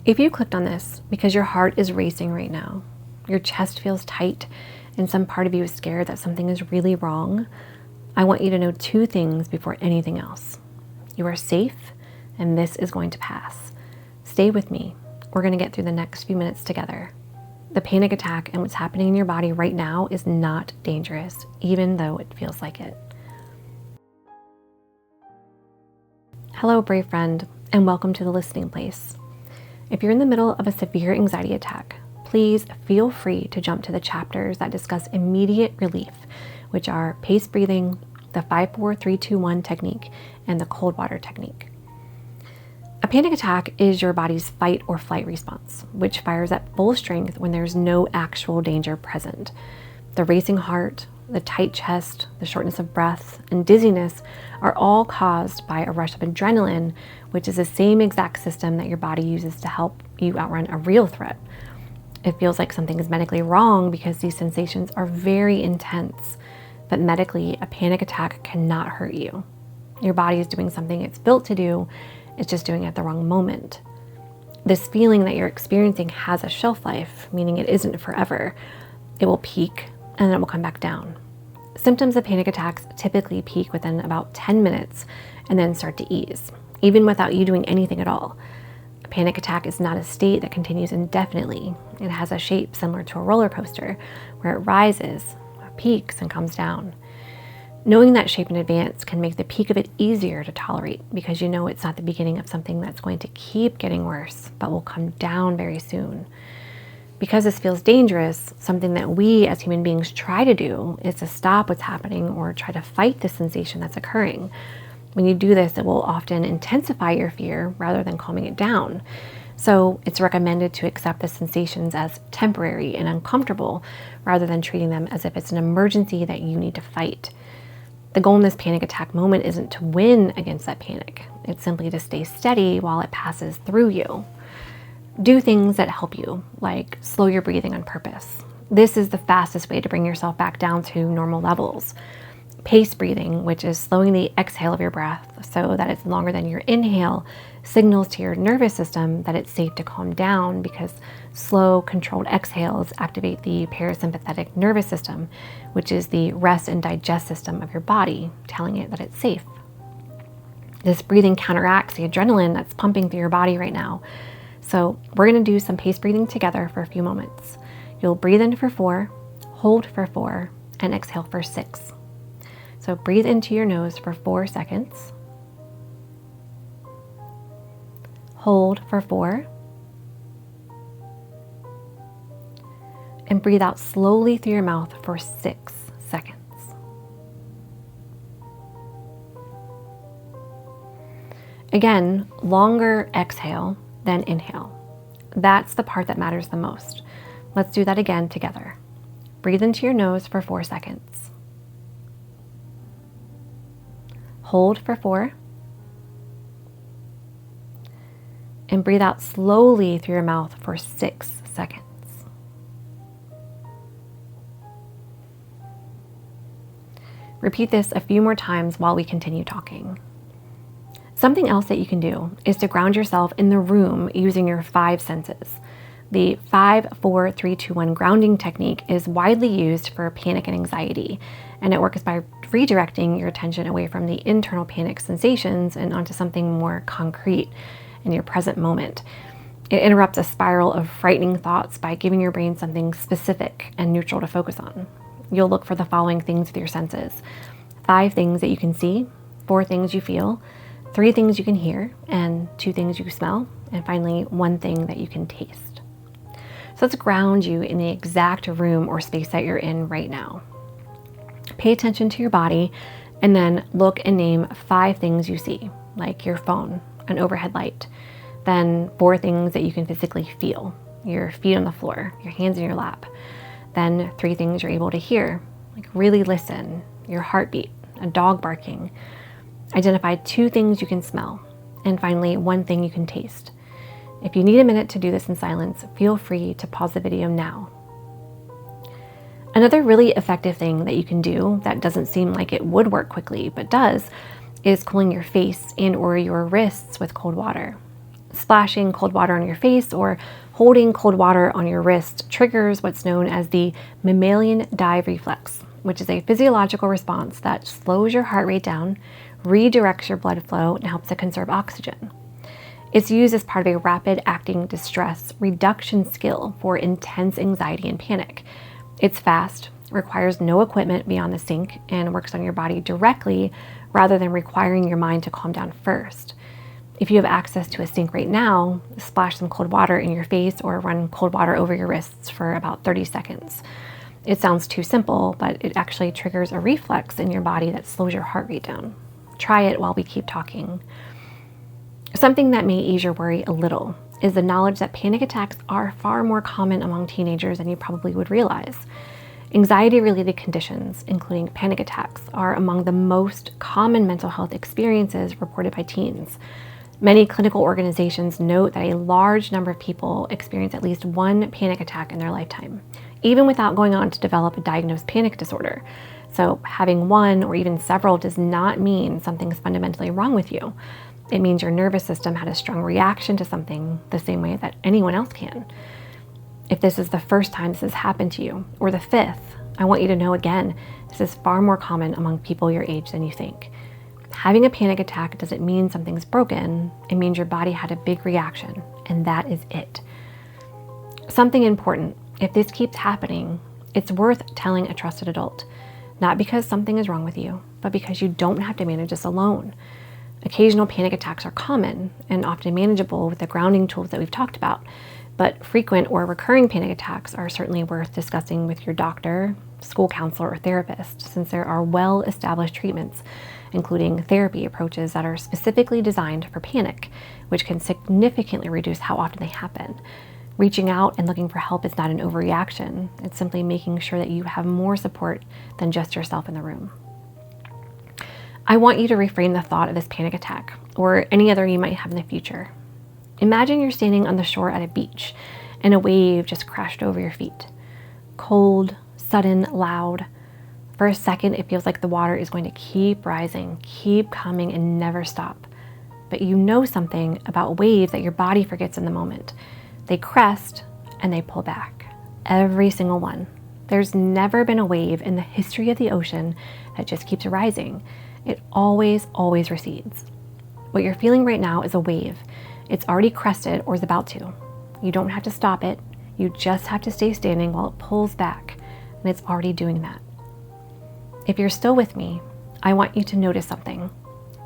If you clicked on this because your heart is racing right now, your chest feels tight, and some part of you is scared that something is really wrong, I want you to know two things before anything else. You are safe, and this is going to pass. Stay with me. We're going to get through the next few minutes together. The panic attack and what's happening in your body right now is not dangerous, even though it feels like it. Hello, brave friend, and welcome to the listening place. If you're in the middle of a severe anxiety attack, please feel free to jump to the chapters that discuss immediate relief, which are pace breathing, the 5-4-3-2-1 technique, and the cold water technique. A panic attack is your body's fight or flight response, which fires at full strength when there's no actual danger present. The racing heart, the tight chest, the shortness of breath, and dizziness are all caused by a rush of adrenaline, which is the same exact system that your body uses to help you outrun a real threat. It feels like something is medically wrong because these sensations are very intense, but medically, a panic attack cannot hurt you. Your body is doing something it's built to do, it's just doing it at the wrong moment. This feeling that you're experiencing has a shelf life, meaning it isn't forever. It will peak and then it will come back down. Symptoms of panic attacks typically peak within about 10 minutes and then start to ease, even without you doing anything at all. A panic attack is not a state that continues indefinitely. It has a shape similar to a roller coaster where it rises, peaks, and comes down. Knowing that shape in advance can make the peak of it easier to tolerate because you know it's not the beginning of something that's going to keep getting worse, but will come down very soon. Because this feels dangerous, something that we as human beings try to do is to stop what's happening or try to fight the sensation that's occurring. When you do this, it will often intensify your fear rather than calming it down. So it's recommended to accept the sensations as temporary and uncomfortable rather than treating them as if it's an emergency that you need to fight. The goal in this panic attack moment isn't to win against that panic. It's simply to stay steady while it passes through you. Do things that help you, like slow your breathing on purpose. This is the fastest way to bring yourself back down to normal levels. Pace breathing, which is slowing the exhale of your breath so that it's longer than your inhale, signals to your nervous system that it's safe to calm down because slow, controlled exhales activate the parasympathetic nervous system, which is the rest and digest system of your body, telling it that it's safe. This breathing counteracts the adrenaline that's pumping through your body right now. So we're going to do some pace breathing together for a few moments. You'll breathe in for 4, hold for 4, and exhale for 6. So breathe into your nose for 4 seconds. Hold for 4. And breathe out slowly through your mouth for 6 seconds. Again, longer exhale than inhale. That's the part that matters the most. Let's do that again together. Breathe into your nose for 4 seconds. Hold for 4. And breathe out slowly through your mouth for 6 seconds. Repeat this a few more times while we continue talking. Something else that you can do is to ground yourself in the room using your 5 senses. The 5-4-3-2-1 grounding technique is widely used for panic and anxiety, and it works by redirecting your attention away from the internal panic sensations and onto something more concrete in your present moment. It interrupts a spiral of frightening thoughts by giving your brain something specific and neutral to focus on. You'll look for the following things with your senses: 5 things that you can see, 4 things you feel, 3 things you can hear, and 2 things you smell, and finally 1 thing that you can taste. So let's ground you in the exact room or space that you're in right now. Pay attention to your body and then look and name 5 things you see, like your phone, an overhead light, then 4 things that you can physically feel, your feet on the floor, your hands in your lap, then 3 things you're able to hear, like really listen, your heartbeat, a dog barking. Identify 2 things you can smell, and finally 1 thing you can taste. If you need a minute to do this in silence, feel free to pause the video now. Another really effective thing that you can do that doesn't seem like it would work quickly, but does, is cooling your face and or your wrists with cold water. Splashing cold water on your face or holding cold water on your wrist triggers what's known as the mammalian dive reflex, which is a physiological response that slows your heart rate down, redirects your blood flow, and helps to conserve oxygen. It's used as part of a rapid-acting distress reduction skill for intense anxiety and panic. It's fast, requires no equipment beyond the sink, and works on your body directly rather than requiring your mind to calm down first. If you have access to a sink right now, splash some cold water in your face or run cold water over your wrists for about 30 seconds. It sounds too simple, but it actually triggers a reflex in your body that slows your heart rate down. Try it while we keep talking. Something that may ease your worry a little is the knowledge that panic attacks are far more common among teenagers than you probably would realize. Anxiety-related conditions, including panic attacks, are among the most common mental health experiences reported by teens. Many clinical organizations note that a large number of people experience at least one panic attack in their lifetime, even without going on to develop a diagnosed panic disorder. So having one or even several does not mean something's fundamentally wrong with you. It means your nervous system had a strong reaction to something the same way that anyone else can. If this is the first time this has happened to you, or the fifth, I want you to know again, this is far more common among people your age than you think. Having a panic attack doesn't mean something's broken. It means your body had a big reaction, and that is it. Something important, if this keeps happening, it's worth telling a trusted adult, not because something is wrong with you, but because you don't have to manage this alone. Occasional panic attacks are common and often manageable with the grounding tools that we've talked about, but frequent or recurring panic attacks are certainly worth discussing with your doctor, school counselor, or therapist, since there are well-established treatments, including therapy approaches that are specifically designed for panic, which can significantly reduce how often they happen. Reaching out and looking for help is not an overreaction. It's simply making sure that you have more support than just yourself in the room. I want you to reframe the thought of this panic attack, or any other you might have in the future. Imagine you're standing on the shore at a beach, and a wave just crashed over your feet. Cold, sudden, loud. For a second, it feels like the water is going to keep rising, keep coming, and never stop. But you know something about waves that your body forgets in the moment. They crest, and they pull back. Every single one. There's never been a wave in the history of the ocean that just keeps rising. It always, always recedes. What you're feeling right now is a wave. It's already crested or is about to. You don't have to stop it. You just have to stay standing while it pulls back, and it's already doing that. If you're still with me, I want you to notice something.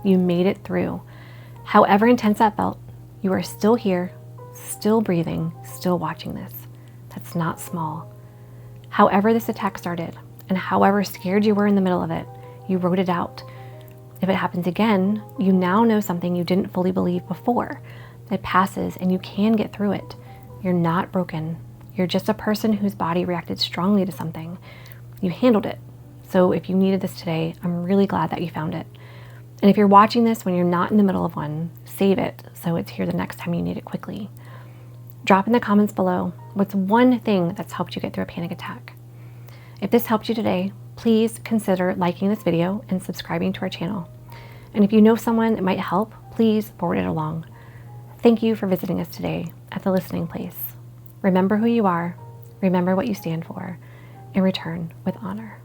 You made it through. However intense that felt, you are still here, still breathing, still watching this. That's not small. However this attack started, and however scared you were in the middle of it, you wrote it out. If it happens again, you now know something you didn't fully believe before. It passes and you can get through it. You're not broken. You're just a person whose body reacted strongly to something. You handled it. So if you needed this today, I'm really glad that you found it. And if you're watching this when you're not in the middle of one, save it so it's here the next time you need it quickly. Drop in the comments below, what's one thing that's helped you get through a panic attack? If this helped you today, please consider liking this video and subscribing to our channel. And if you know someone that might help, please forward it along. Thank you for visiting us today at The Listening Place. Remember who you are, remember what you stand for, and return with honor.